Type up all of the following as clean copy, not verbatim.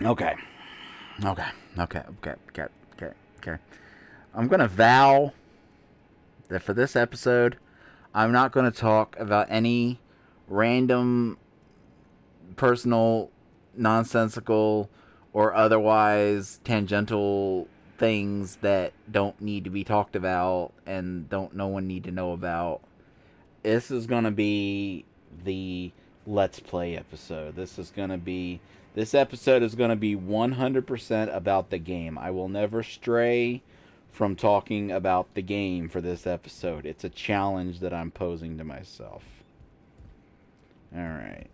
Okay. Okay. Okay. Okay. Okay. Okay. Okay. I'm gonna vow that for this episode, I'm not gonna talk about any random, personal, nonsensical, or otherwise tangential things that don't need to be talked about and don't no one need to know about. This is gonna be the Let's Play episode. This episode is gonna be 100% about the game. I will never stray from talking about the game for this episode. It's a challenge that I'm posing to myself. All right.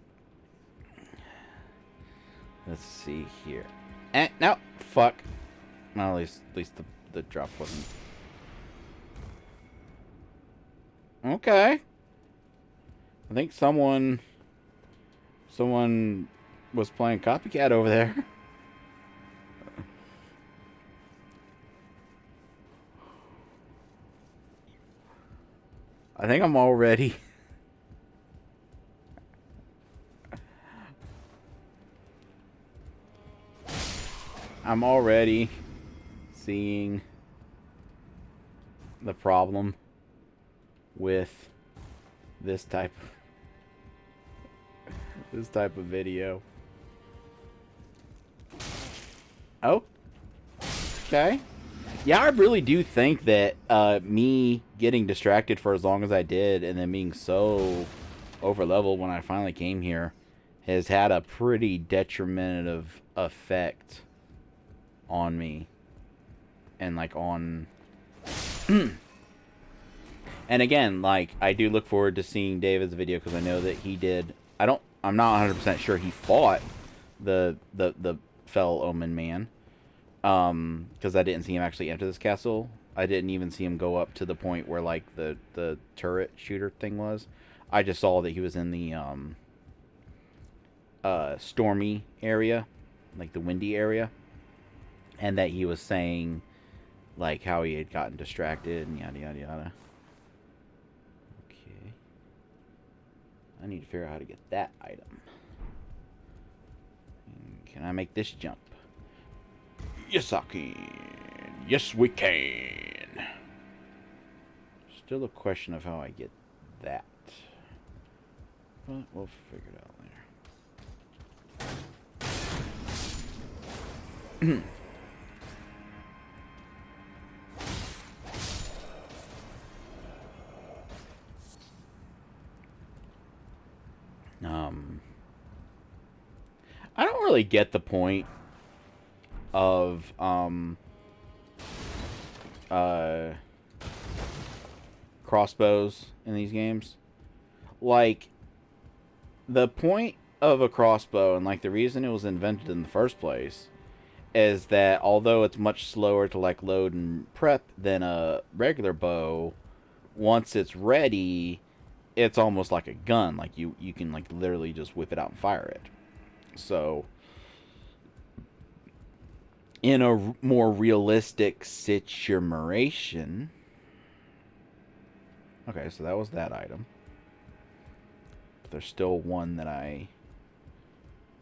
Let's see here. No, fuck. Well, at least the drop wasn't. Okay. I think someone was playing copycat over there. I think I'm already. I'm already seeing the problem with this type of video. Oh, okay. Yeah, I really do think that me getting distracted for as long as I did and then being so over leveled when I finally came here has had a pretty detrimental effect on me and like on and again, like, I do look forward to seeing David's video because I know that he did. I'm not 100% sure he fought the fell omen man. Because I didn't see him actually enter this castle. I didn't even see him go up to the point where like the turret shooter thing was. I just saw that he was in the stormy area, like the windy area, and that he was saying like how he had gotten distracted and yada yada yada. Okay. I need to figure out how to get that item. Can I make this jump? Yes, I can. Yes, we can. Still a question of how I get that. But we'll figure it out later. I don't really get the point of crossbows in these games. Like, the point of a crossbow and like the reason it was invented in the first place is that although it's much slower to like load and prep than a regular bow, once it's ready, it's almost like a gun. Like you can like literally just whip it out and fire it. So in a more realistic situation. Okay, so that was that item. But there's still one that there's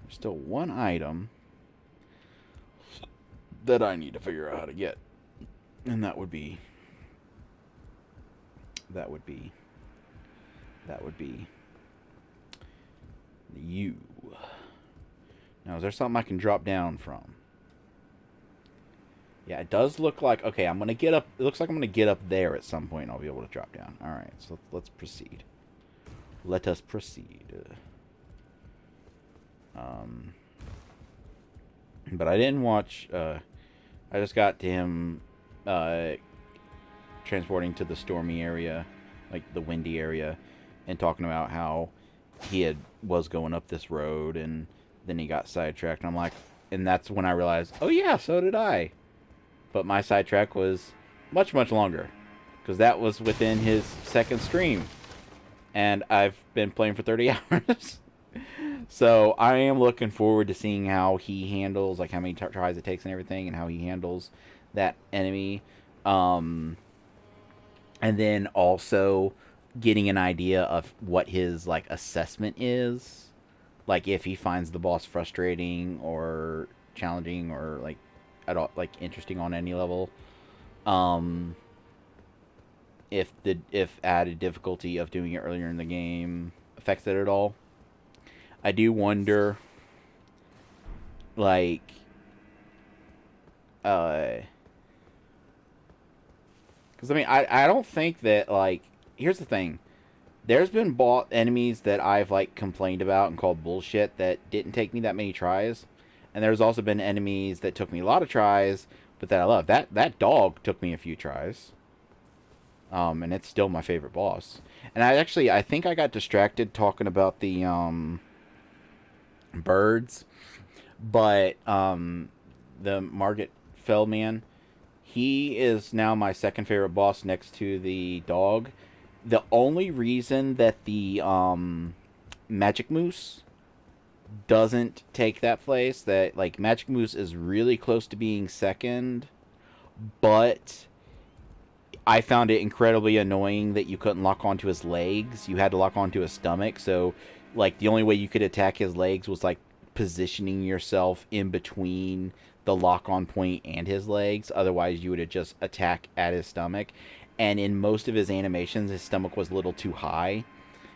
still one item that I need to figure out how to get. And that would be you. Now, is there something I can drop down from? Yeah, it does look like... Okay, I'm going to get up... It looks like I'm going to get up there at some point and I'll be able to drop down. Alright, so let's proceed. Let us proceed. But I didn't watch... I just got to him transporting to the stormy area, like the windy area, and talking about how he was going up this road and then he got sidetracked. And I'm like... And that's when I realized, oh yeah, so did I. But my sidetrack was much, much longer. Because that was within his second stream. And I've been playing for 30 hours. So I am looking forward to seeing how he handles, like how many tries it takes and everything, and how he handles that enemy. And then also getting an idea of what his like assessment is. Like if he finds the boss frustrating or challenging or like at all like interesting on any level. If added difficulty of doing it earlier in the game affects it at all. I do wonder, like, because I mean, I don't think that, like, here's the thing. There's been enemies that I've, like, complained about and called bullshit that didn't take me that many tries. And there's also been enemies that took me a lot of tries, but that I love. That dog took me a few tries. And it's still my favorite boss. And I think I got distracted talking about the, birds. But, the Margit Feldman, he is now my second favorite boss next to the dog. The only reason that the Magic Moose doesn't take that place, that like Magic Moose is really close to being second, but I found it incredibly annoying that you couldn't lock onto his legs. You had to lock onto his stomach, so like the only way you could attack his legs was like positioning yourself in between the lock-on point and his legs. Otherwise, you would just attack at his stomach. And in most of his animations, his stomach was a little too high.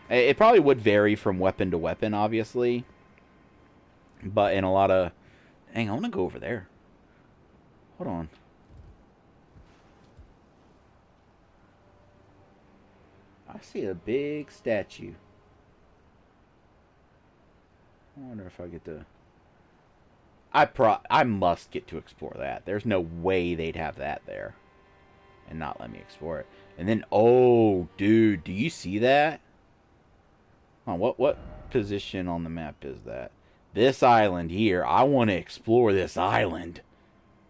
It probably would vary from weapon to weapon, obviously. But in a lot of... Dang, I want to go over there. Hold on. I see a big statue. I wonder if I get to... I must get to explore that. There's no way they'd have that there and not let me explore it. And then, oh, dude, do you see that? Oh, what position on the map is that? This island here. I want to explore this island.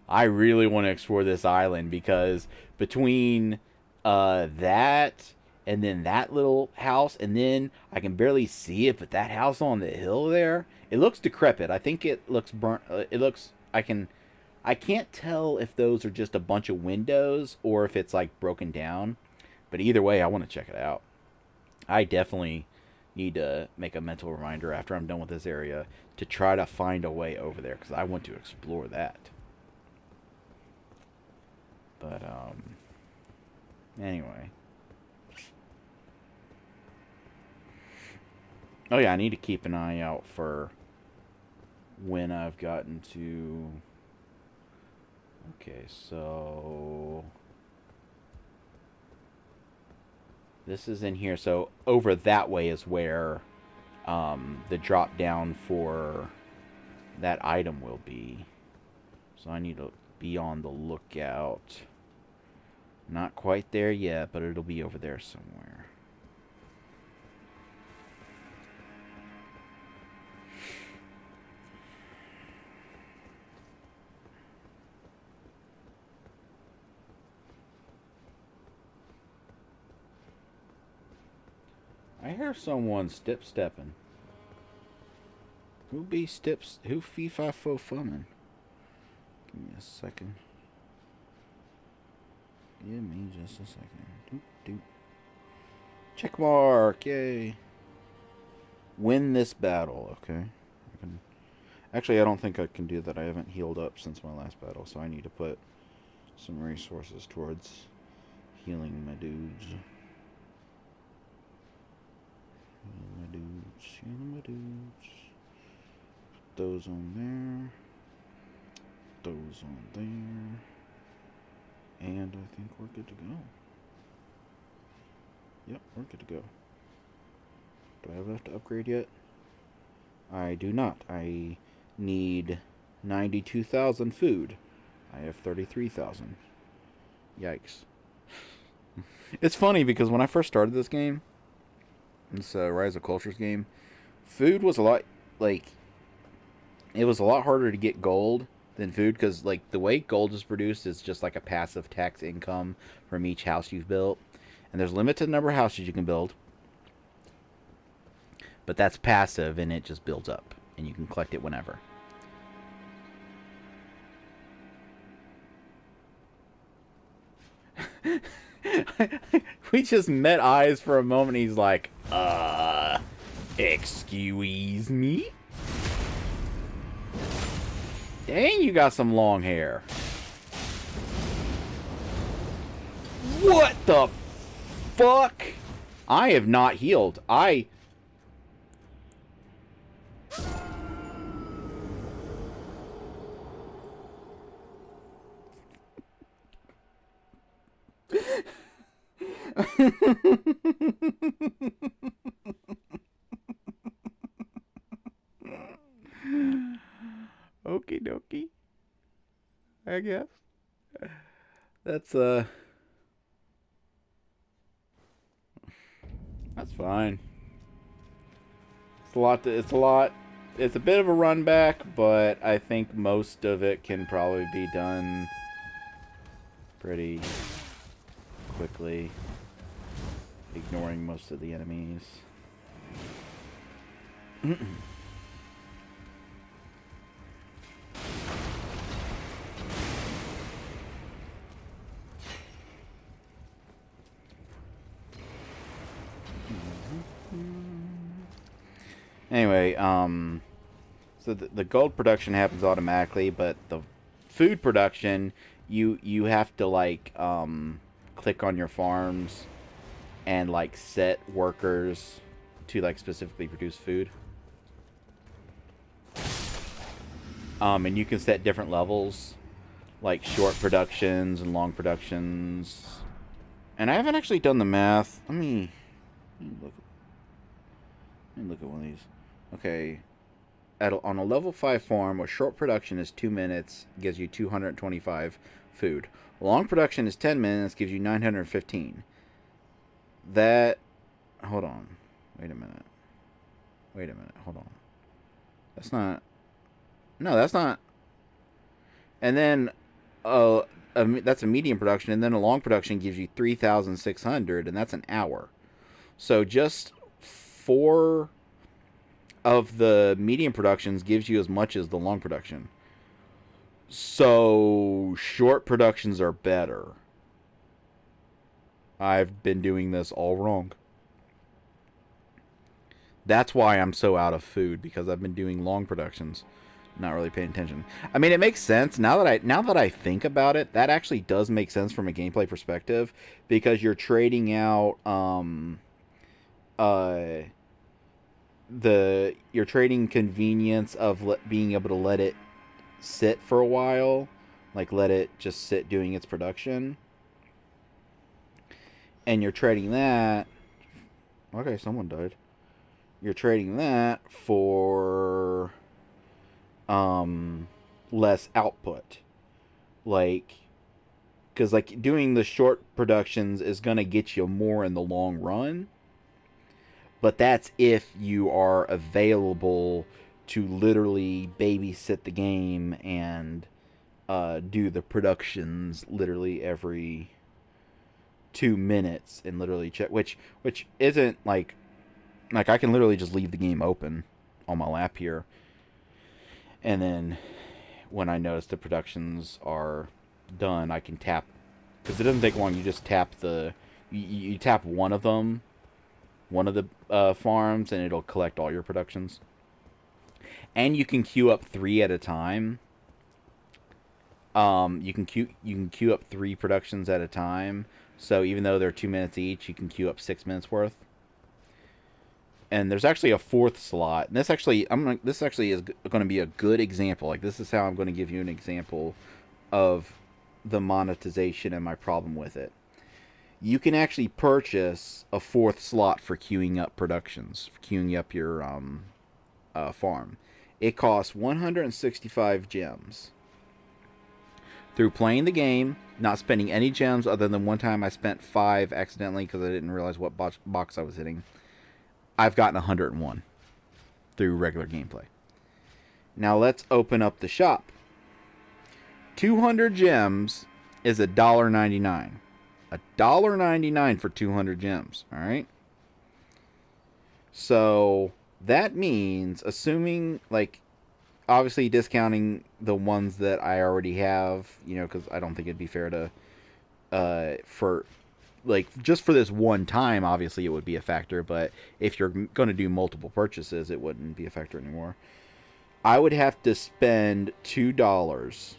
I really want to explore this island because between that and then that little house, and then I can barely see it, but that house on the hill there, it looks decrepit. I think it looks burnt. It looks, I can't tell if those are just a bunch of windows or if it's like broken down. But either way, I want to check it out. I definitely need to make a mental reminder after I'm done with this area to try to find a way over there because I want to explore that. But anyway. Oh yeah, I need to keep an eye out for when I've gotten to... Okay, so... This is in here, so over that way is where the drop down for that item will be. So I need to be on the lookout. Not quite there yet, but it'll be over there somewhere. I hear someone stepping. Who be steps? Who fee fi fo fummin'? Give me a second. Give me just a second. Doop, doop. Check mark! Yay! Win this battle. Okay. Actually, I don't think I can do that. I haven't healed up since my last battle, so I need to put some resources towards healing my dudes. Healing my dudes. Put those on there. Those on there. And I think we're good to go. Yep, we're good to go. Do I have enough to upgrade yet? I do not. I need 92,000 food. I have 33,000. Yikes. It's funny because when I first started this game, this Rise of Cultures game, food was a lot, like, it was a lot harder to get gold than food because, like, the way gold is produced is just like a passive tax income from each house you've built. And there's a limited number of houses you can build. But that's passive and it just builds up. And you can collect it whenever. We just met eyes for a moment. He's like, excuse me? Dang, you got some long hair. What the fuck? I have not healed. Okie dokie. I guess. That's that's fine. It's a bit of a run back, but I think most of it can probably be done pretty quickly, ignoring most of the enemies. Anyway, so the gold production happens automatically, but the food production, you have to like click on your farms and like set workers to like specifically produce food. And you can set different levels, like short productions and long productions. And I haven't actually done the math. Let me look at one of these. Okay, on a level 5 farm, a short production is 2 minutes, gives you 225 food. A long production is 10 minutes, gives you 915. That... Hold on. Wait a minute. Hold on. That's not... No, that's not... And then... that's a medium production, and then a long production gives you 3,600, and that's an hour. So just 4 of the medium productions gives you as much as the long production. So short productions are better. I've been doing this all wrong. That's why I'm so out of food, because I've been doing long productions, not really paying attention. I mean, it makes sense now that I think about it. That actually does make sense from a gameplay perspective, because you're trading out you're trading convenience of being able to let it sit for a while, like let it just sit doing its production, and you're trading that. Okay, someone died. You're trading that for less output, like, because like doing the short productions is gonna get you more in the long run. But that's if you are available to literally babysit the game and do the productions literally every 2 minutes and literally check, which isn't like I can literally just leave the game open on my lap here, and then when I notice the productions are done, I can tap, because it doesn't take long. You just tap you tap one of them, one of the farms, and it'll collect all your productions. And you can queue up 3 at a time. You can queue up 3 productions at a time. So even though they're 2 minutes each, you can queue up 6 minutes worth. And there's actually a 4th slot. And this actually is going to be a good example. Like, this is how I'm going to give you an example of the monetization and my problem with it. You can actually purchase a 4th slot for queuing up productions, for queuing up your farm. It costs 165 gems. Through playing the game, not spending any gems other than one time I spent 5 accidentally because I didn't realize what box I was hitting, I've gotten 101 through regular gameplay. Now let's open up the shop. 200 gems is $1.99. $1.99 for 200 gems, alright? So, that means, assuming, like, obviously discounting the ones that I already have, you know, because I don't think it'd be fair to, for, like, just for this one time, obviously it would be a factor, but if you're going to do multiple purchases, it wouldn't be a factor anymore. I would have to spend $2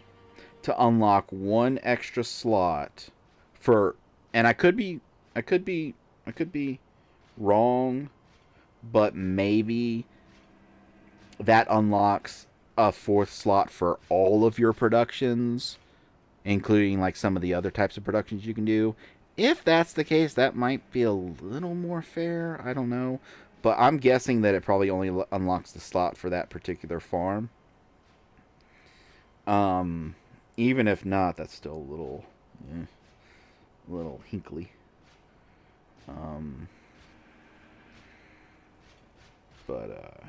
to unlock one extra slot for, and I could be, I could be wrong, but maybe that unlocks a fourth slot for all of your productions, including like some of the other types of productions you can do. If that's the case, that might be a little more fair. I don't know. But I'm guessing that it probably only unlocks the slot for that particular farm. Um, Even if not, that's still a little hinkly. Um, but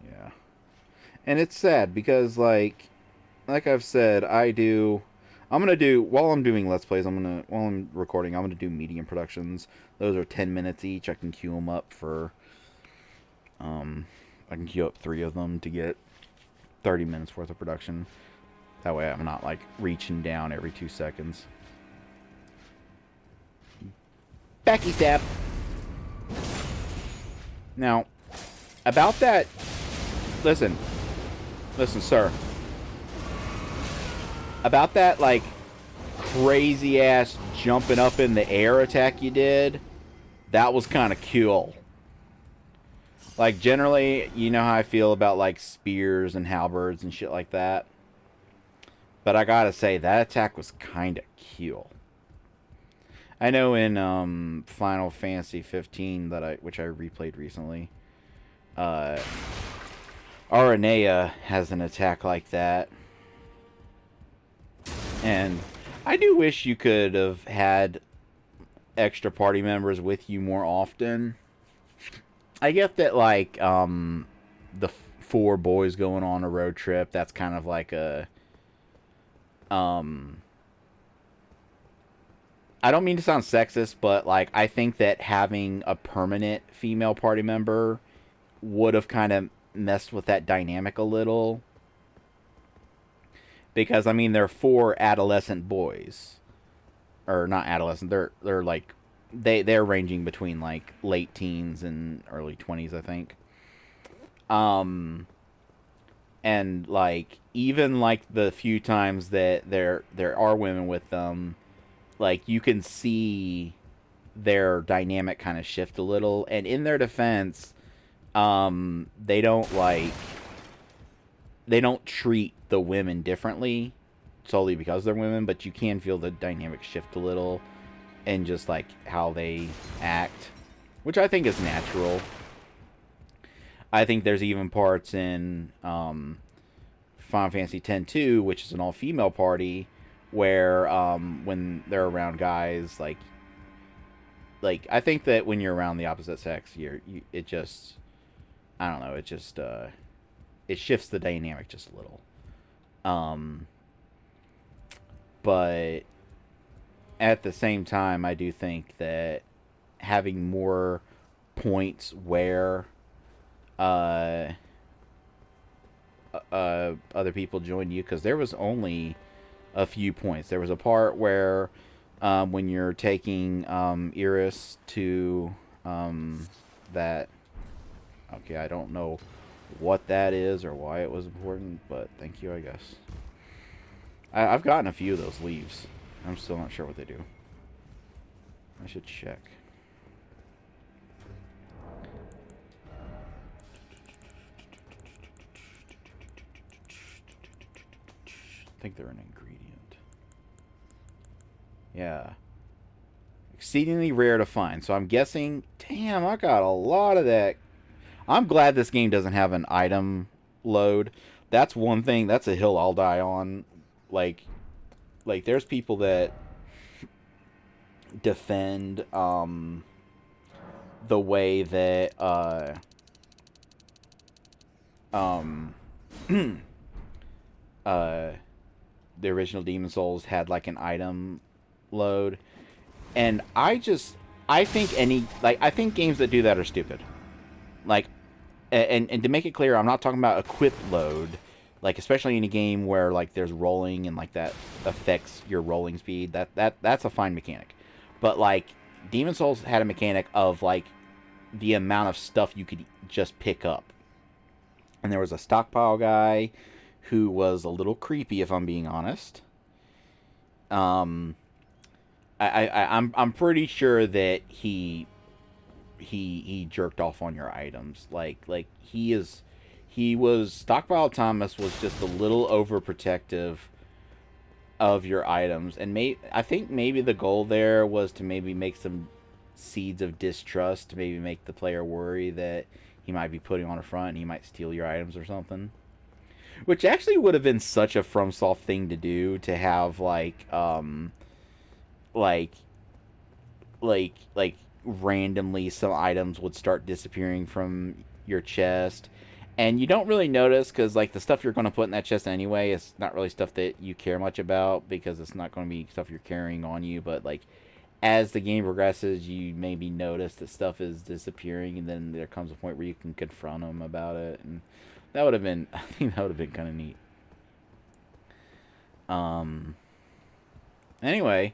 yeah, and it's sad because like I've said, I'm gonna do while I'm doing Let's Plays. While I'm recording, I'm gonna do medium productions. Those are 10 minutes each. I can queue them up for. I can queue up 3 of them to get 30 minutes worth of production. That way, I'm not like reaching down every 2 seconds. Backy stab. Now, about that. Listen, sir. About that, like, crazy ass jumping up in the air attack you did, that was kind of cool. Like, generally, you know how I feel about, like, spears and halberds and shit like that. But I gotta say, that attack was kind of cool. I know in Final Fantasy 15 which I replayed recently, Aranea has an attack like that. And I do wish you could have had extra party members with you more often. I get that, like, the 4 boys going on a road trip, that's kind of like a, I don't mean to sound sexist, but, like, I think that having a permanent female party member would have kind of messed with that dynamic a little. Because, I mean, they're 4 adolescent boys. Or, not adolescent, they're like, they're ranging between, like, late teens and early 20s, I think. And, like, even, like, the few times that there are women with them, like, you can see their dynamic kind of shift a little. And in their defense, they don't, like, they don't treat the women differently solely because they're women, but you can feel the dynamic shift a little and just, like, how they act, which I think is natural. I think there's even parts in Final Fantasy X-2, which is an all-female party, where when they're around guys, like I think that when you're around the opposite sex, it just, I don't know, it just it shifts the dynamic just a little. But at the same time, I do think that having more points where other people join you, because there was only a few points. There was a part where when you're taking Iris to that, okay, I don't know what that is or why it was important, but thank you, I guess. I've gotten a few of those leaves. I'm still not sure what they do. I should check. I think they're an ingredient. Yeah. Exceedingly rare to find. So I'm guessing, damn, I got a lot of that. I'm glad this game doesn't have an item load. That's one thing, that's a hill I'll die on. Like there's people that defend the way that the original Demon Souls had like an item load, and I think I think games that do that are stupid. Like, and to make it clear, I'm not talking about equip load, like especially in a game where like there's rolling and like that affects your rolling speed. That's a fine mechanic, but like Demon Souls had a mechanic of like the amount of stuff you could just pick up. And there was a stockpile guy who was a little creepy, if I'm being honest. Um, I'm pretty sure that he jerked off on your items. Like he was Stockpile Thomas was just a little overprotective of your items, and I think maybe the goal there was to maybe make some seeds of distrust, to maybe make the player worry that he might be putting on a front and he might steal your items or something. Which actually would have been such a FromSoft thing to do, to have like like randomly some items would start disappearing from your chest, and you don't really notice because like the stuff you're going to put in that chest anyway is not really stuff that you care much about, because it's not going to be stuff you're carrying on you. But like as the game progresses, you maybe notice that stuff is disappearing, and then there comes a point where you can confront them about it, and that would have been I think that would have been kind of neat. Anyway,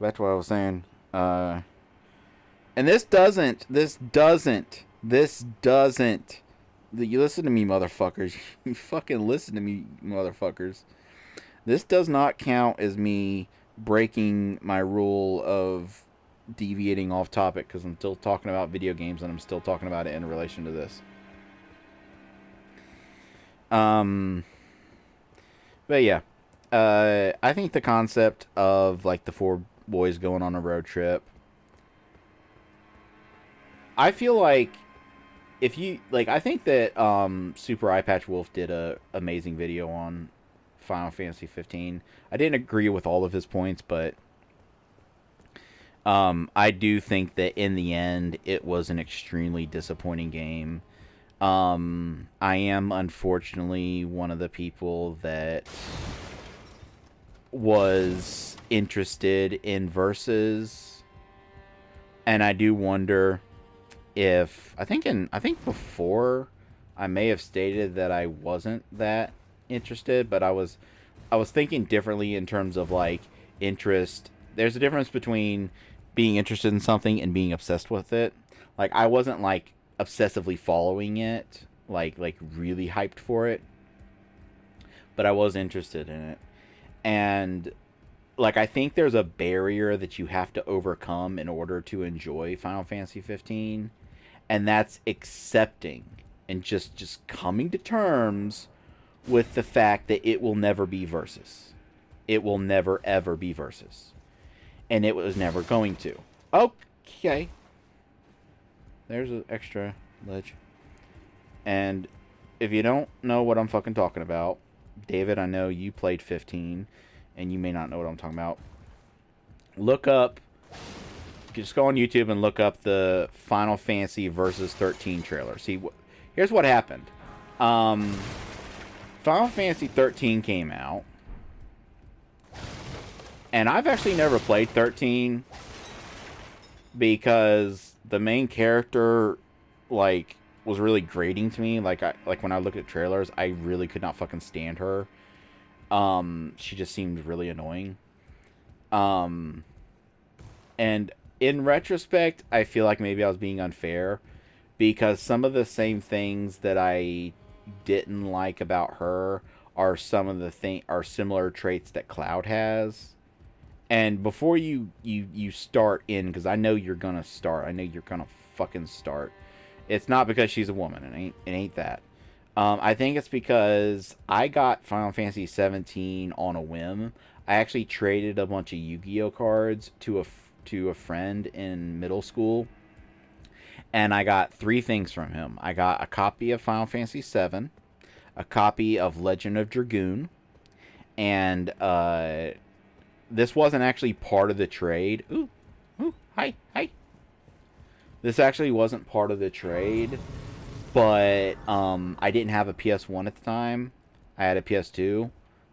back to what I was saying. And this doesn't. You listen to me, motherfuckers. You fucking listen to me, motherfuckers. This does not count as me breaking my rule of deviating off topic, because I'm still talking about video games and I'm still talking about it in relation to this. But yeah, I think the concept of like the four boys going on a road trip, I feel like if you like, I think that Super Eye Patch Wolf did a amazing video on Final Fantasy 15. I didn't agree with all of his points, but I do think that in the end it was an extremely disappointing game. I am unfortunately one of the people that was interested in Versus, and I do wonder if I think before I may have stated that I wasn't that interested, but I was thinking differently in terms of like interest. There's a difference between being interested in something and being obsessed with it. Like I wasn't like obsessively following it, like really hyped for it, but I was interested in it. And like I think there's a barrier that you have to overcome in order to enjoy Final Fantasy 15, and that's accepting and just coming to terms with the fact that it will never be Versus. It will never ever be Versus. And it was never going to. Okay. There's an extra ledge. And if you don't know what I'm fucking talking about, David, I know you played 15, and you may not know what I'm talking about. Look up, just go on YouTube and look up the Final Fantasy Versus 13 trailer. See, here's what happened. Final Fantasy 13 came out, and I've actually never played 13 because the main character like was really grating to me. Like when I looked at trailers, I really could not fucking stand her. She just seemed really annoying. And in retrospect, I feel like maybe I was being unfair, because some of the same things that I didn't like about her are some of the are similar traits that Cloud has. And before you start in, because I know you're gonna start, I know you're gonna fucking start. It's not because she's a woman. It ain't that. I think it's because I got Final Fantasy 17 on a whim. I actually traded a bunch of Yu-Gi-Oh cards to a friend in middle school, and I got 3 things from him. I got a copy of Final Fantasy 7, a copy of Legend of Dragoon, and this wasn't actually part of the trade. Ooh, hi. This actually wasn't part of the trade, but I didn't have a PS1 at the time. I had a PS2,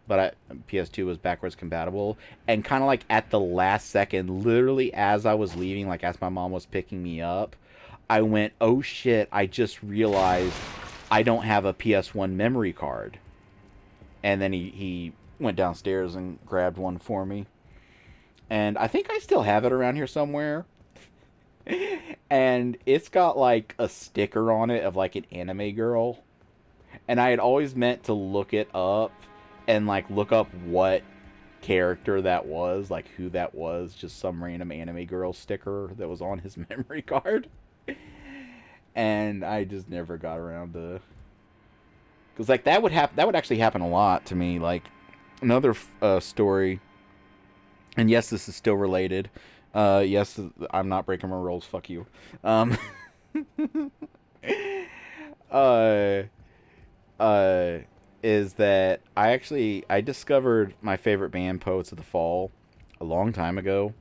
but PS2 was backwards compatible. And kind of like at the last second, literally as I was leaving, like as my mom was picking me up, I went, oh shit, I just realized I don't have a PS1 memory card. And then he went downstairs and grabbed one for me. And I think I still have it around here somewhere. And it's got like a sticker on it of like an anime girl. And I had always meant to look it up and like look up what character that was, like who that was, just some random anime girl sticker that was on his memory card. And I just never got around to, because like that would happen. That would actually happen a lot to me. Like another story, and yes, this is still related. Yes, I'm not breaking my rules. Fuck you. Um, uh, uh, is that I discovered my favorite band, Poets of the Fall, a long time ago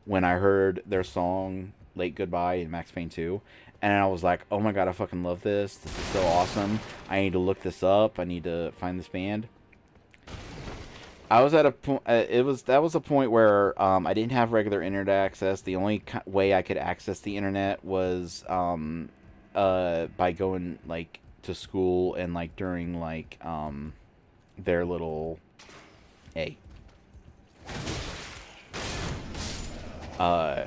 when I heard their song "Late Goodbye" in Max Payne 2, and I was like, "Oh my god, I fucking love this! This is so awesome! I need to look this up. I need to find this band." I was at a point. That was a point where I didn't have regular internet access. The only way I could access the internet was by going like to school and like during like their little hey uh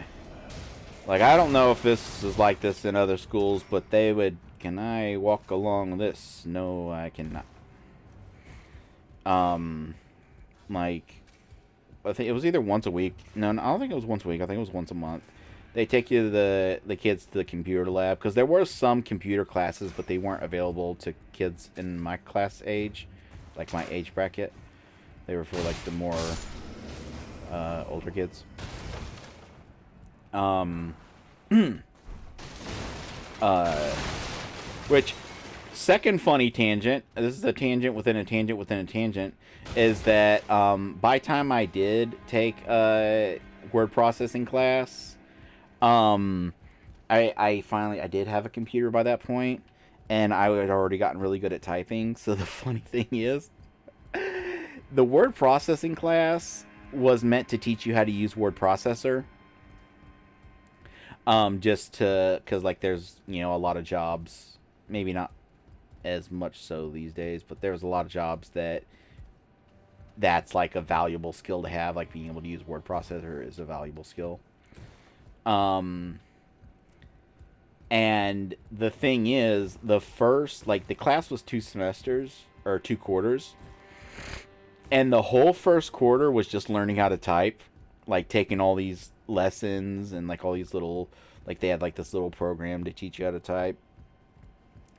like I don't know if this is like this in other schools, but they would. Can I walk along this? No, I cannot. Um, like I think it was either once a week. No, I don't think it was once a week. I think it was once a month. They take you to the kids to the computer lab because there were some computer classes, but they weren't available to kids in my class age, like my age bracket. They were for like the more older kids. Um, uh, which second funny tangent. This is a tangent within a tangent within a tangent. Is that by time I did take a word processing class, um, I finally I did have a computer by that point, and I had already gotten really good at typing. So the funny thing is, the word processing class was meant to teach you how to use word processor. Just to because like there's a lot of jobs, maybe not as much so these days, but there's a lot of jobs that's like a valuable skill to have. Like being able to use word processor is a valuable skill. Um, and the thing is, the first like the class was 2 semesters or 2 quarters, and the whole first quarter was just learning how to type, like taking all these lessons and like all these little like they had like this little program to teach you how to type,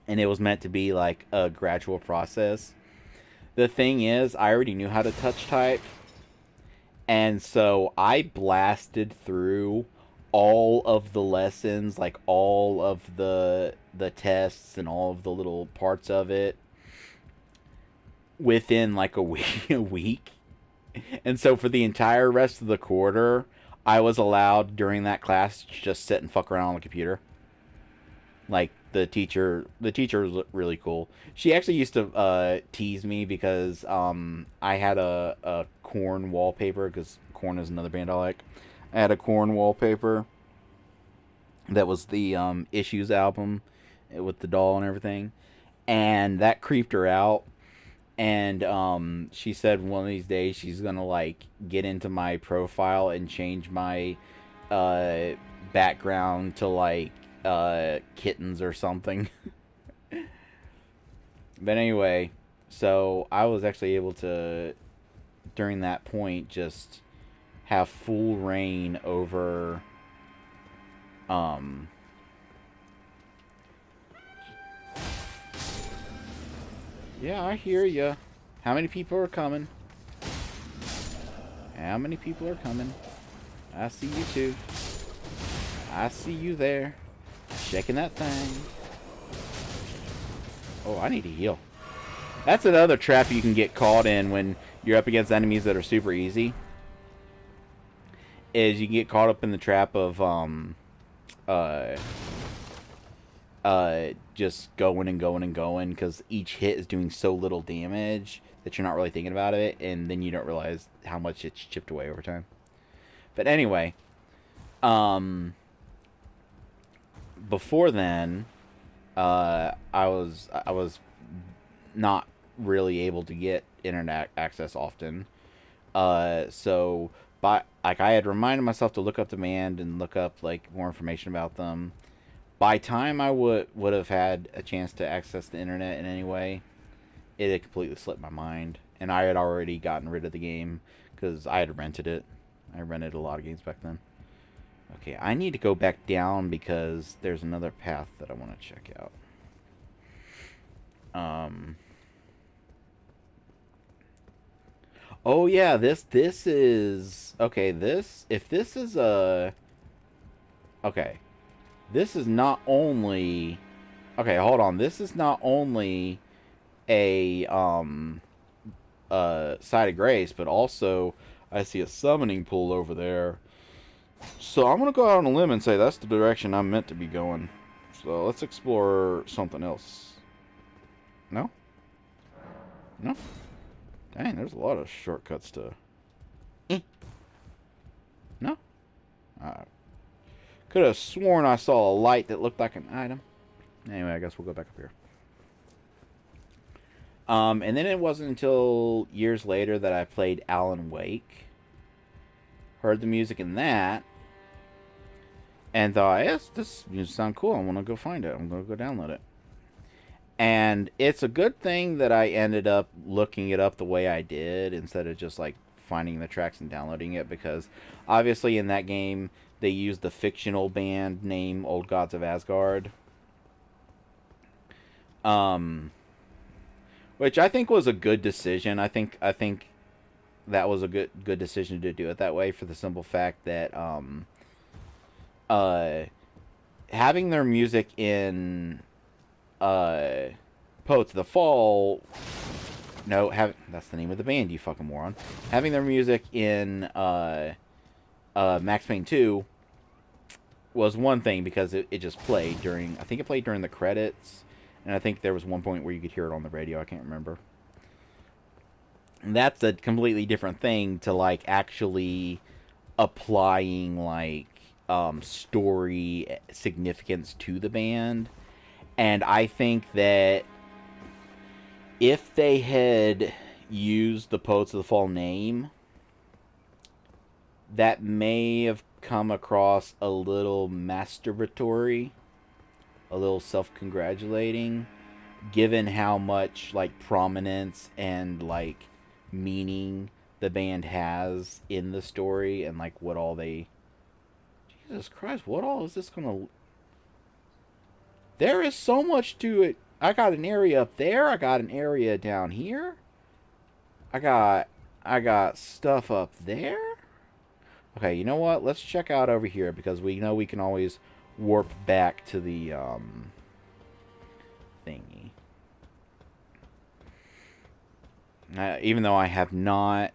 and it was meant to be like a gradual process. The thing is, I already knew how to touch type, and so I blasted through all of the lessons, like all of the tests and all of the little parts of it within like a week, a week. And so for the entire rest of the quarter, I was allowed during that class to just sit and fuck around on the computer. Like the teacher was really cool. She actually used to tease me because I had a Corn wallpaper, because Corn is another band I like. I had a Corn wallpaper that was the Issues album with the doll and everything, and that creeped her out. And she said one of these days she's gonna like get into my profile and change my uh, background to like kittens or something. But anyway, so I was actually able to during that point just have full reign over um yeah, I hear ya. How many people are coming? How many people are coming? I see you too. I see you there. Shaking that thing. Oh, I need to heal. That's another trap you can get caught in when you're up against enemies that are super easy. Is you can get caught up in the trap of uh just going and going and going, because each hit is doing so little damage that you're not really thinking about it, and then you don't realize how much it's chipped away over time. But anyway, before then, I was not really able to get internet access often. So But like I had reminded myself to look up the band and look up like more information about them. By time I would have had a chance to access the internet in any way, it had completely slipped my mind, and I had already gotten rid of the game because I had rented it. I rented a lot of games back then. Okay, I need to go back down because there's another path that I want to check out. Oh yeah, this is okay. If this is a okay, this is not only okay. Hold on, this is not only a site of grace, but also I see a summoning pool over there. So I'm gonna go out on a limb and say that's the direction I'm meant to be going. So let's explore something else. No? No? Dang, there's a lot of shortcuts to... No? I could have sworn I saw a light that looked like an item. Anyway, I guess we'll go back up here. And then it wasn't until years later that I played Alan Wake. Heard the music in that. And thought, yes, this music sounds cool. I want to go find it. I'm going to go download it. And it's a good thing that I ended up looking it up the way I did instead of just like finding the tracks and downloading it, because obviously in that game they used the fictional band name Old Gods of Asgard. Which I think was a good decision. I think that was a good decision to do it that way, for the simple fact that having their music in Poets of the Fall. No, that's the name of the band, you fucking moron. Having their music in Max Payne 2 was one thing, because it just played during, I think it played during the credits, and I think there was one point where you could hear it on the radio, I can't remember. And that's a completely different thing to like actually applying like story significance to the band. And I think that if they had used the Poets of the Fall name, that may have come across a little masturbatory, a little self-congratulating, given how much like prominence and like meaning the band has in the story, and like what all they... Jesus Christ, what all is this gonna... There is so much to it. I got an area up there. I got an area down here. I got stuff up there. Okay, you know what? Let's check out over here, because we know we can always warp back to the thingy. Even though I have not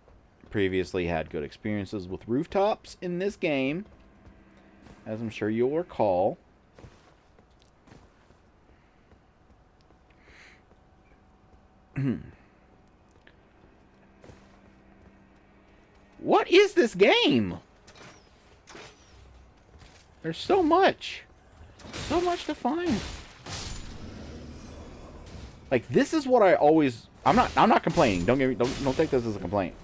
previously had good experiences with rooftops in this game, as I'm sure you'll recall. What is this game? There's so much to find. Like, this is what I always... I'm not complaining. Don't take this as a complaint.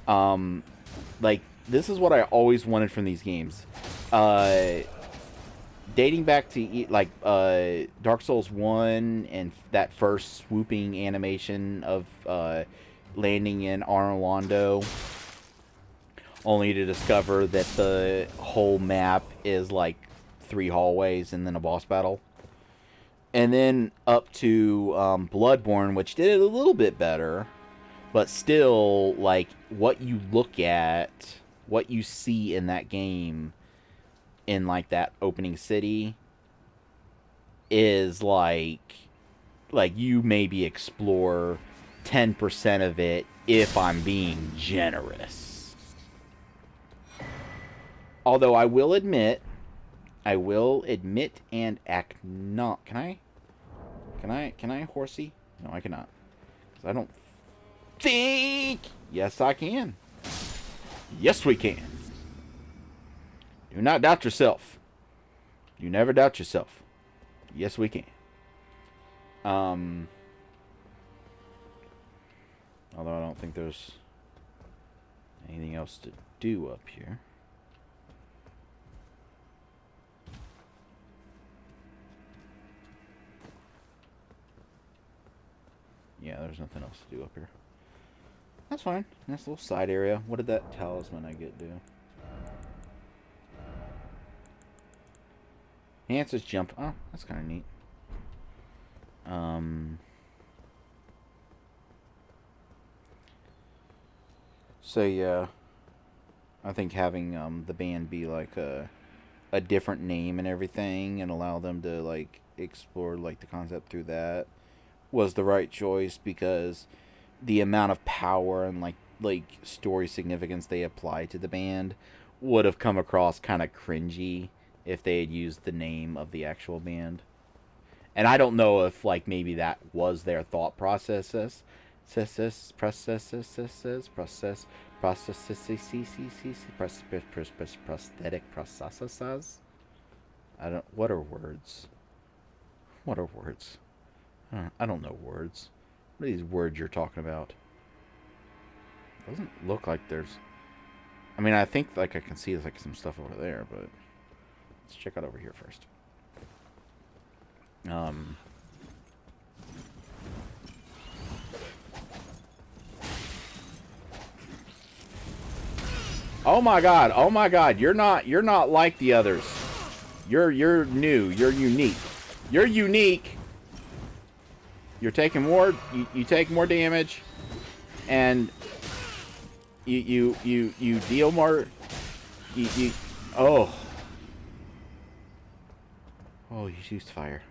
Like, this is what I always wanted from these games. Dating back to like Dark Souls 1 and that first swooping animation of landing in Arlondo, only to discover that the whole map is like 3 hallways and then a boss battle. And then up to Bloodborne, which did it a little bit better, but still, like, what you look at, what you see in that game, in like that opening city, is like you maybe explore 10% of it if I'm being generous. Although I will admit and act not. Can I horsey? No, I cannot. 'Cause I don't think. Yes, I can. Yes, we can. Do not doubt yourself. You never doubt yourself. Yes, we can. Although I don't think there's Anything else to do up here? Yeah, there's nothing else to do up here. That's fine. Nice little side area. What did that talisman I get do? Enhances jump. Oh, that's kind of neat. So yeah, I think having the band be like a different name and everything, and allow them to like explore like the concept through that, was the right choice, because the amount of power and like story significance they apply to the band would have come across kind of cringy if they had used the name of the actual band. And I don't know if like maybe that was their thought processes, prosthetic processes. I don't. What are words? What are words? I don't know words. What are these words you're talking about? Doesn't look like there's. I mean, I think like I can see like some stuff over there, but let's check out over here first. Oh my god! Oh my god! You're not like the others. You're new. You're unique. You're unique. You're taking more. You take more damage, and you deal more. You oh you used fire.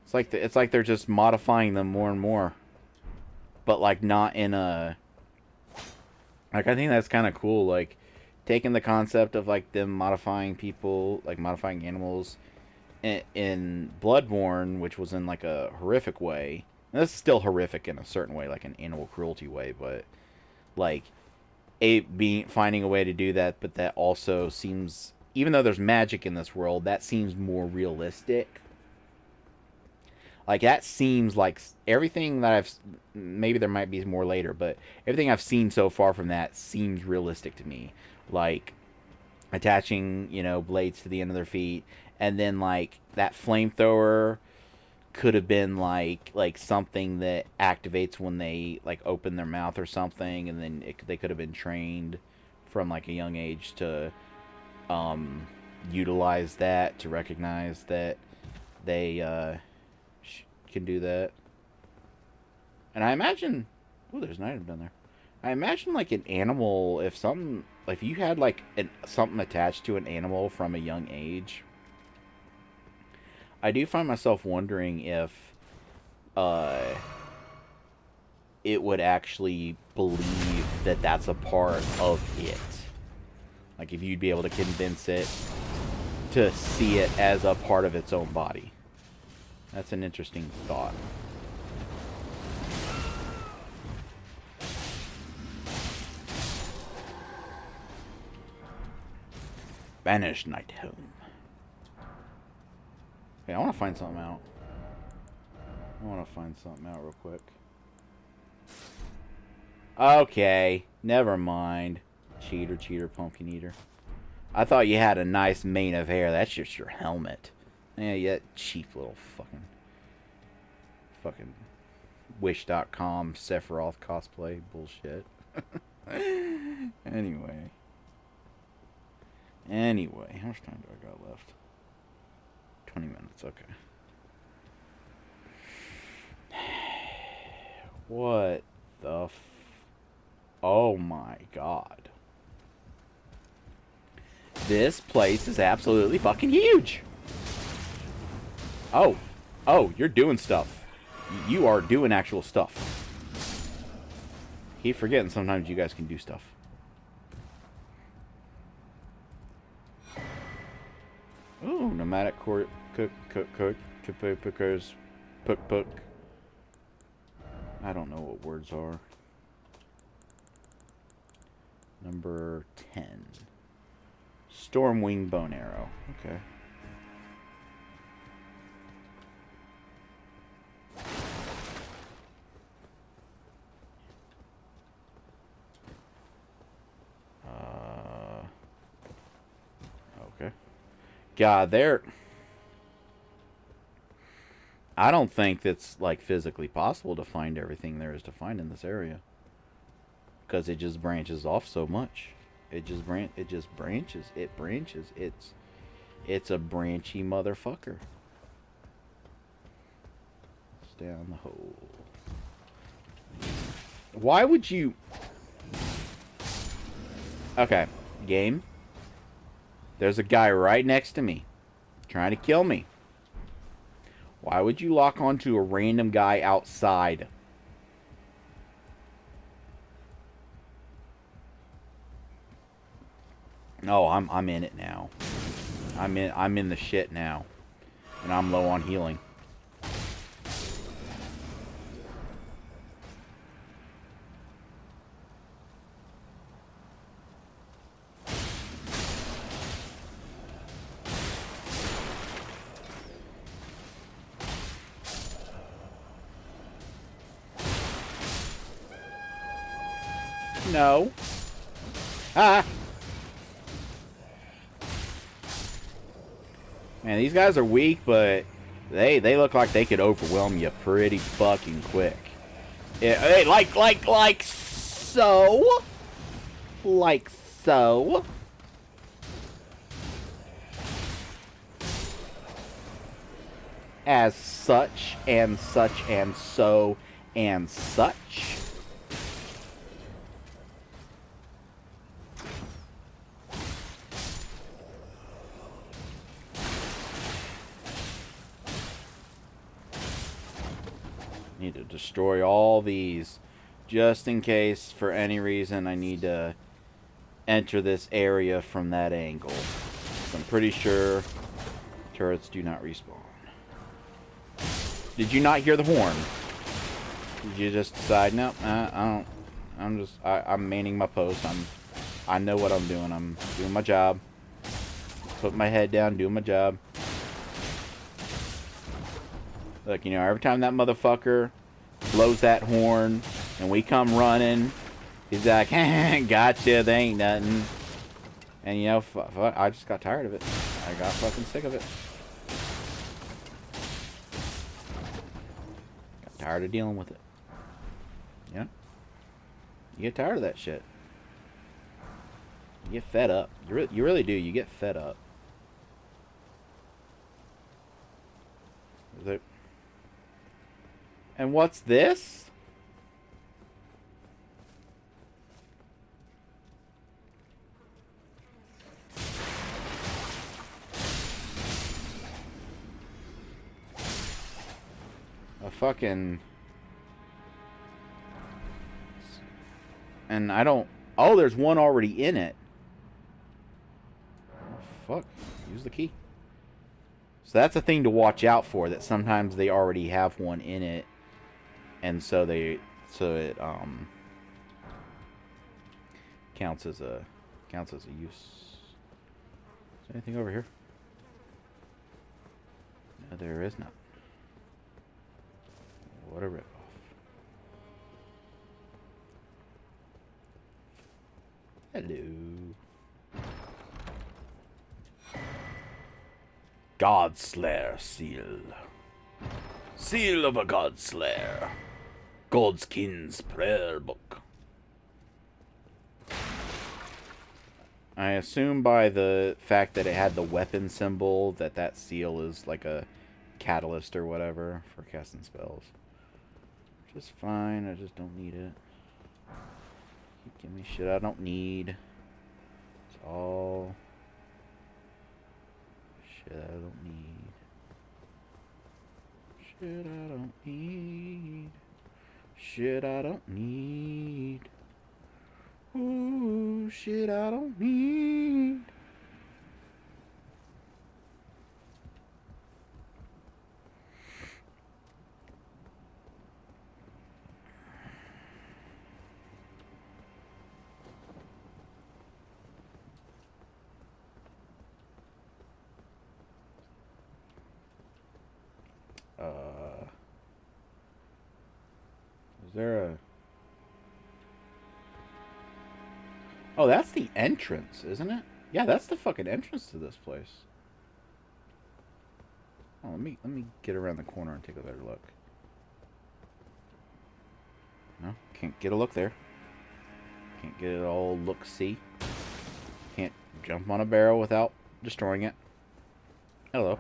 It's like they're just modifying them more and more, but like not in a. Like, I think that's kind of cool, like, taking the concept of, like, them modifying people, like, modifying animals in Bloodborne, which was in, like, a horrific way. And this is still horrific in a certain way, like an animal cruelty way, but, like, finding a way to do that, but that also seems, even though there's magic in this world, that seems more realistic. Like, that seems like everything that maybe there might be more later, but everything I've seen so far from that seems realistic to me. Like, attaching, blades to the end of their feet, and then, like, that flamethrower could have been, like something that activates when they, like, open their mouth or something, and then they could have been trained from, like, a young age to, utilize that, to recognize that they, can do that. And I imagine, oh, there's an item down there. I imagine like an animal, if you had like something attached to an animal from a young age, I do find myself wondering if it would actually believe that that's a part of it. Like if you'd be able to convince it to see it as a part of its own body. That's an interesting thought. Banished Night Home. Okay, I want to find something out. Real quick. Okay, never mind. Cheater, pumpkin eater. I thought you had a nice mane of hair. That's just your helmet. Yeah, you cheap little fucking Wish.com Sephiroth cosplay bullshit. Anyway, how much time do I got left? 20 minutes, okay. What the oh my god. This place is absolutely fucking huge! Oh, you're doing stuff. You are doing actual stuff. Keep forgetting sometimes you guys can do stuff. Ooh, nomadic court cook I don't know what words are. Number 10. Stormwing bone arrow. Okay. God, I don't think that's like physically possible to find everything there is to find in this area, because it just branches off so much. It just branches. It branches. It's a branchy motherfucker. It's down the hole. Why would you? Okay, game. There's a guy right next to me, trying to kill me. Why would you lock onto a random guy outside? Oh, I'm in it now. I'm in the shit now. And I'm low on healing. No. Ah! Man, these guys are weak, but they look like they could overwhelm you pretty fucking quick. Yeah, hey, like so. Like so. As such, and such, and so, and such. Need to destroy all these, just in case, for any reason, I need to enter this area from that angle. So I'm pretty sure turrets do not respawn. Did you not hear the horn? Did you just decide, no, I don't, I'm manning my post. I know what I'm doing. I'm doing my job. Put my head down, doing my job. Look, you know, every time that motherfucker blows that horn and we come running, he's like, gotcha, they ain't nothing. And, you know, I just got tired of it. I got fucking sick of it. Got tired of dealing with it. Yeah? You get tired of that shit. You get fed up. You really do. You get fed up. Is it? And what's this? A fucking... And I don't... Oh, there's one already in it. Oh, fuck. Use the key. So that's a thing to watch out for, that sometimes they already have one in it. And so it counts as a use. Is there anything over here? No, there is not. What a ripoff. Hello. Godslayer seal. Seal of a Godslayer. Godskins prayer book. I assume by the fact that it had the weapon symbol that seal is like a catalyst or whatever for casting spells. Which is fine, I just don't need it. Give me shit I don't need. It's all shit I don't need. Shit I don't need. Shit I don't need. Ooh, shit I don't need. Is there a... Oh, that's the entrance, isn't it? Yeah, that's the fucking entrance to this place. Oh, let me get around the corner and take a better look. No, can't get a look there. Can't get it all look-see. Can't jump on a barrel without destroying it. Hello.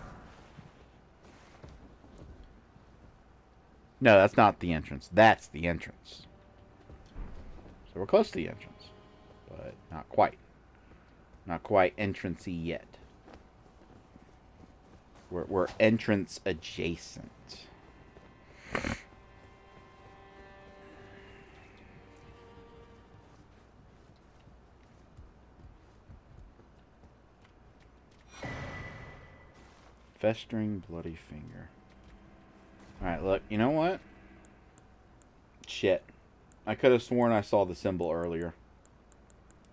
No, that's not the entrance. That's the entrance. So we're close to the entrance. But not quite. Not quite entrance-y yet. We're entrance adjacent. Festering bloody finger. Alright, look, you know what? Shit. I could have sworn I saw the symbol earlier.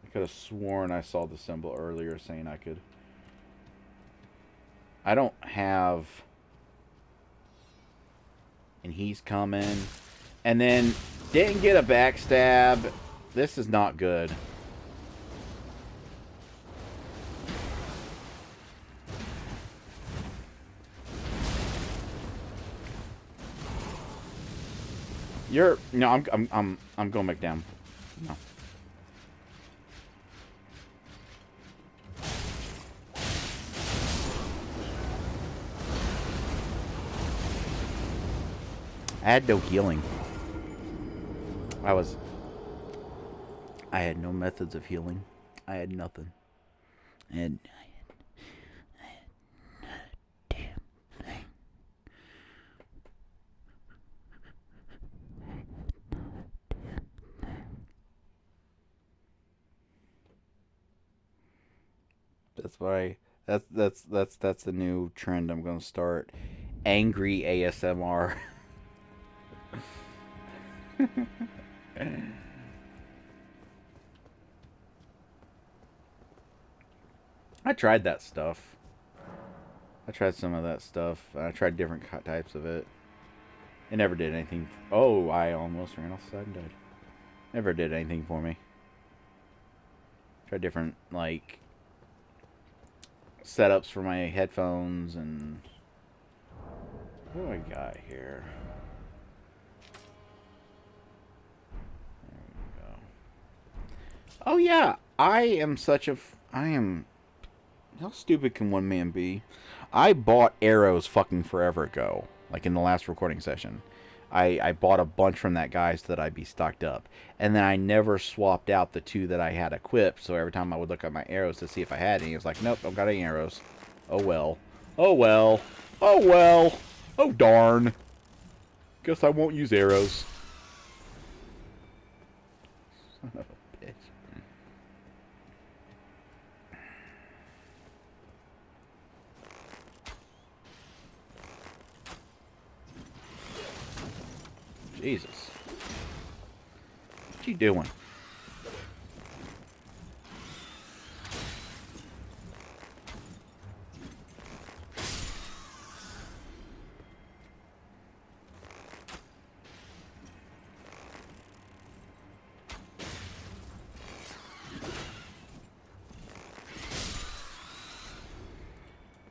I could have sworn I saw the symbol earlier saying I could. I don't have... And he's coming. And then didn't get a backstab. This is not good. No, I'm going back down. No. I had no healing. I had no methods of healing. I had nothing. And I had not a damn thing. That's why that's the new trend I'm gonna start. Angry ASMR. I tried that stuff. I tried some of that stuff. I tried different types of it. It never did anything. Oh, I almost ran off the side and died. Never did anything for me. Tried different, like, setups for my headphones and... What do I got here? There we go. Oh, yeah. I am... How stupid can one man be? I bought arrows fucking forever ago. Like in the last recording session. I bought a bunch from that guy so that I'd be stocked up. And then I never swapped out the 2 that I had equipped. So every time I would look at my arrows to see if I had any, it was like, nope, don't got any arrows. Oh well. Oh well. Oh well. Oh darn. Guess I won't use arrows. Son of a bitch. Jesus. What you doing?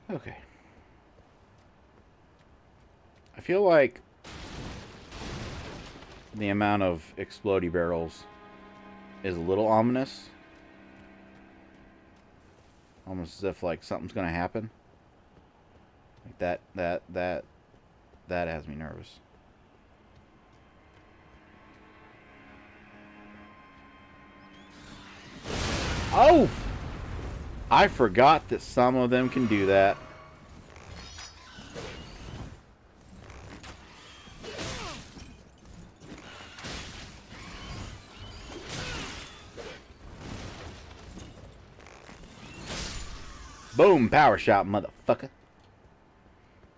Okay. I feel like the amount of explodey barrels is a little ominous. Almost as if like something's gonna happen. Like that has me nervous. Oh! I forgot that some of them can do that. Boom, power shot, motherfucker.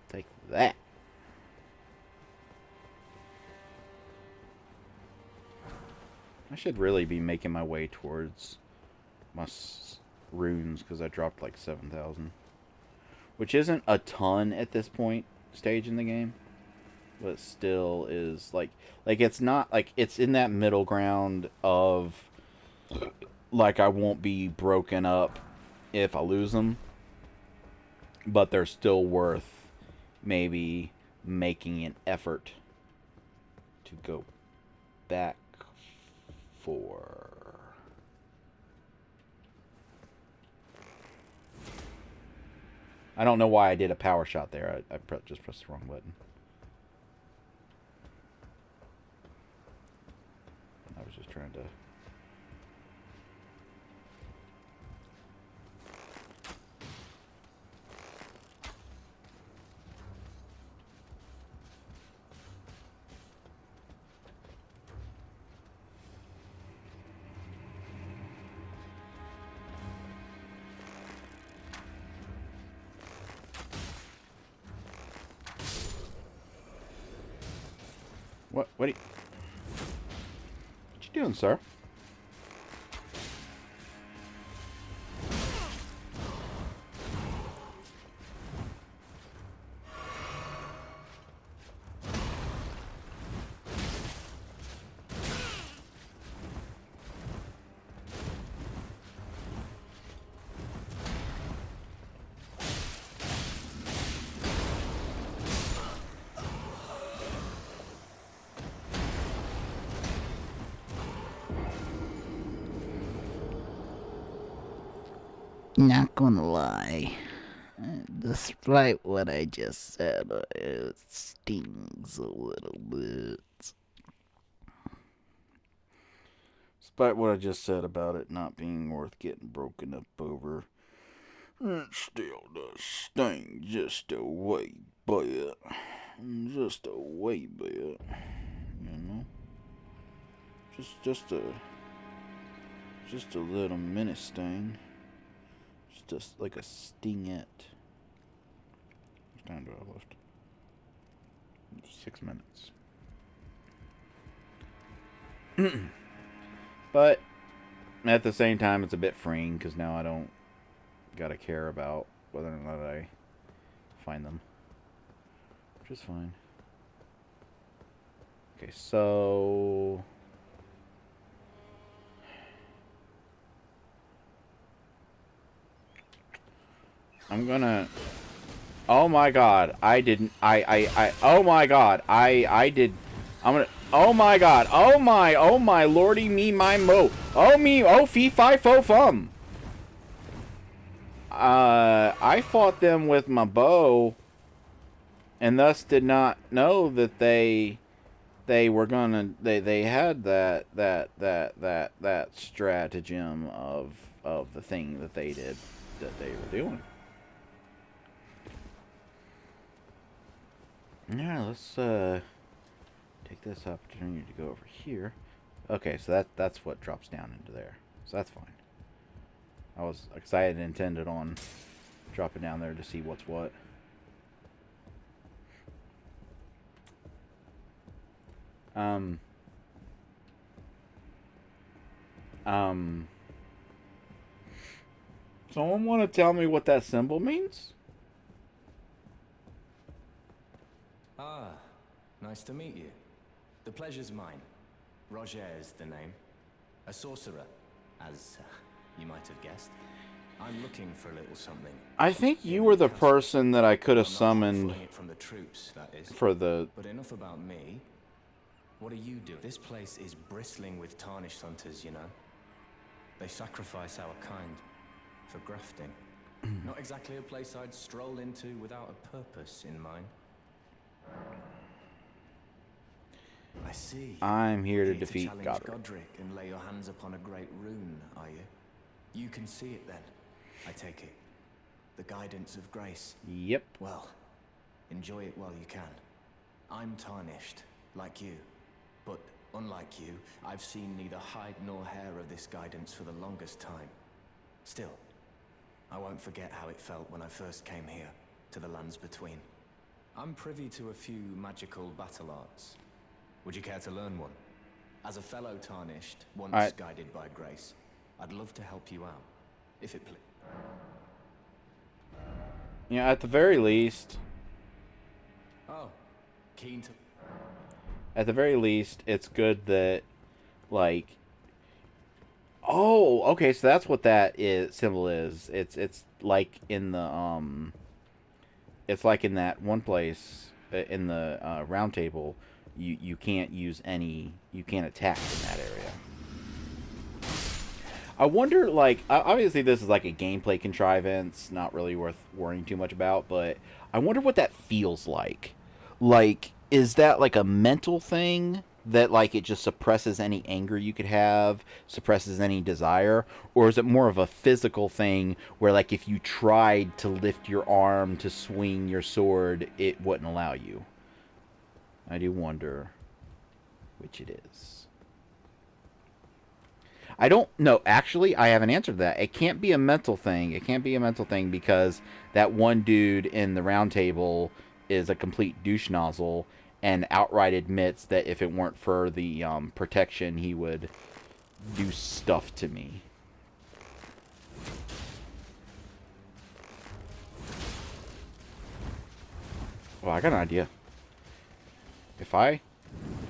Take that. I should really be making my way towards my runes because I dropped like 7,000. Which isn't a ton at this point stage in the game. But still is like it's not like it's in that middle ground of like I won't be broken up if I lose them. But they're still worth maybe making an effort to go back for... I don't know why I did a power shot there. I just pressed the wrong button. I was just trying to... What you doing, sir? Not gonna lie, despite what I just said, it stings a little bit. Despite what I just said about it not being worth getting broken up over, it still does sting just a wee bit. Just a wee bit. You know? Just a little mini sting. Just like a stingette. How much time do I have left? 6 minutes. But at the same time, it's a bit freeing because now I don't gotta care about whether or not I find them, which is fine. Okay, so I'm gonna... Oh my god, I didn't... Oh my god, I did... I'm gonna... Oh my god, oh my lordy me my mo. Oh me, oh fee fi fo fum. I fought them with my bow, and thus did not know that they were gonna... They had that stratagem of the thing that they did, that they were doing. Yeah, let's take this opportunity to go over here. Okay, so that's what drops down into there. So that's fine. I was excited and intended on dropping down there to see what's what. Someone want to tell me what that symbol means? Ah, nice to meet you. The pleasure's mine. Roger is the name. A sorcerer, as you might have guessed. I'm looking for a little something. I think you were the person that I could have summoned from the troops, that is. For the... But enough about me. What do you do? This place is bristling with tarnished hunters, you know. They sacrifice our kind for grafting. Not exactly a place I'd stroll into without a purpose in mind. I see. I'm here to defeat Godric and lay your hands upon a great rune, are you? You can see it then, I take it. The guidance of grace. Yep. Well, enjoy it while you can. I'm tarnished, like you. But unlike you, I've seen neither hide nor hair of this guidance for the longest time. Still, I won't forget how it felt when I first came here, to the lands between. I'm privy to a few magical battle arts. Would you care to learn one? As a fellow tarnished, once guided by grace, I'd love to help you out, if it please. Yeah, at the very least... Oh, keen to... At the very least, it's good that, like... Oh, okay, so that's what that symbol is. It's like in the, it's like in that one place in the round table, you can't use any, you can't attack in that area. I wonder, like, obviously this is like a gameplay contrivance, not really worth worrying too much about, but I wonder what that feels like. Like, is that like a mental thing that, like, it just suppresses any anger you could have, suppresses any desire, or is it more of a physical thing where, like, if you tried to lift your arm to swing your sword, it wouldn't allow you? I do wonder which it is. I don't know. Actually, I have an answer to that. It can't be a mental thing. It can't be a mental thing because that one dude in the round table is a complete douche nozzle and outright admits that if it weren't for the protection, he would do stuff to me. Well, I got an idea. If I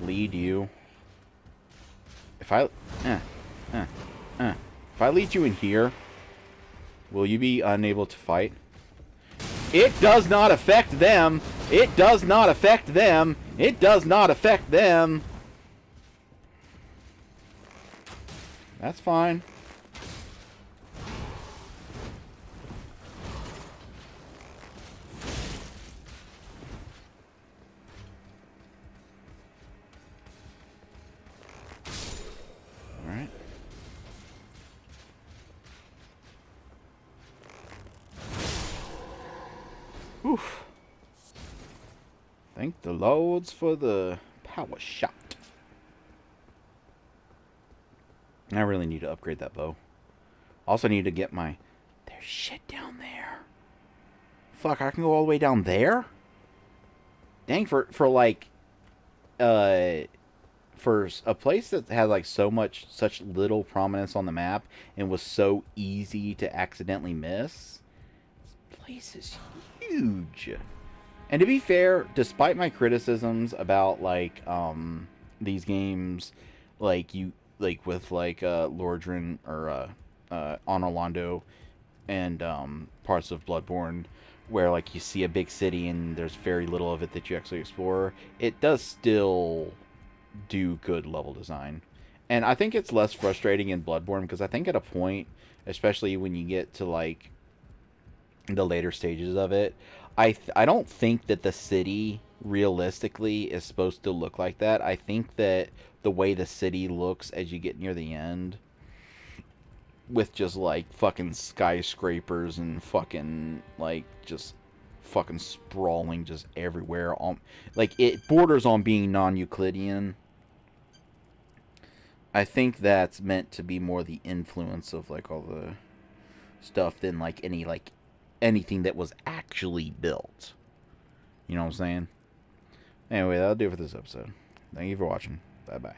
lead you... If I... If I lead you in here, will you be unable to fight? It does not affect them. It does not affect them. It does not affect them. That's fine. Alright. Oof. Thank the lords for the power shot. I really need to upgrade that bow. Also need to get my... There's shit down there. Fuck, I can go all the way down there? Dang, for like... For a place that had like such little prominence on the map and was so easy to accidentally miss, this place is huge. And to be fair, despite my criticisms about like these games, like with like Lordran or Orlando and parts of Bloodborne, where like you see a big city and there's very little of it that you actually explore, it does still do good level design. And I think it's less frustrating in Bloodborne because I think at a point, especially when you get to like the later stages of it, I don't think that the city realistically is supposed to look like that. I think that the way the city looks as you get near the end, with just like fucking skyscrapers and fucking like just fucking sprawling just everywhere, like it borders on being non-Euclidean. I think that's meant to be more the influence of like all the stuff than like anything that was actually built. You know what I'm saying? Anyway, that'll do it for this episode. Thank you for watching. Bye bye.